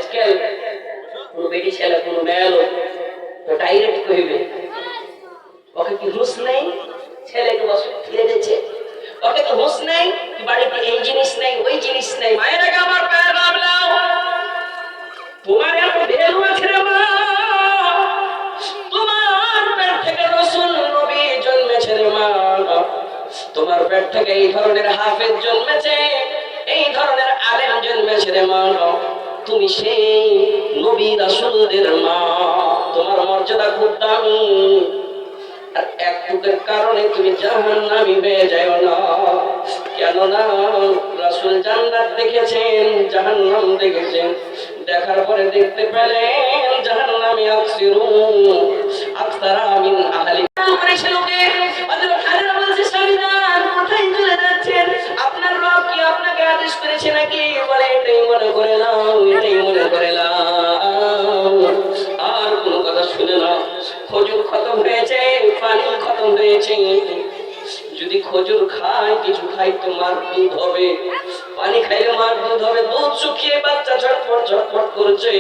আজকাল কোন বেটি ছেলে কোন মেয়ে লোক তো ডাইরেক্ট কইবে ওকে কি হুঁশ নেই, ছেলেকে বস ফিরে দিচ্ছে, ওকে তো হুঁশ নেই, বাড়িতে এই জিনিস নেই ওই জিনিস নেই। মায়ের আগে আমার পায়ে নামলাও, তোমার এত ভ্যালু আছে রে মা, তোমার পেট থেকে রাসূল নবী জন্মেছে রে মা, তোমার পেট থেকে এই ধরনের হাফেজ জন্মেছে, এই ধরনের আলেম জন্মেছে রে মা, তুমি সেই নবী রাসূলদের মা, তোমার মর্যাদা খুব দামি, আর একটুকের কারণে তুমি জাহান্নামী হয়ে যাও না। কেননা রাসূল জান্নাত দেখেছেন, জাহান্নাম দেখেছেন, দেখার পরে দেখতে পেলেন জাহান্নামী আকসিরু আকসারা মিন আহলি করেছিলকে হযরত আলী বলছে স্বামীজান কোথায় চলে যাচ্ছেন, আপনার রব কি আপনাকে আদেশ করেছে নাকি? বলে এটাই মনে করে নাও, এটাই মনে করে নাও, আর কোনো কথা শুনে না। খজুর খতম হয়েছে, পানি খতম হয়েছে, যদি খজুর খায় কিছু খাই তো মার দুধ হবে, পানি খাইলে মার দুধ হবে, দুধ শুকিয়ে বাচ্চা ছটফট ছটফট করছে।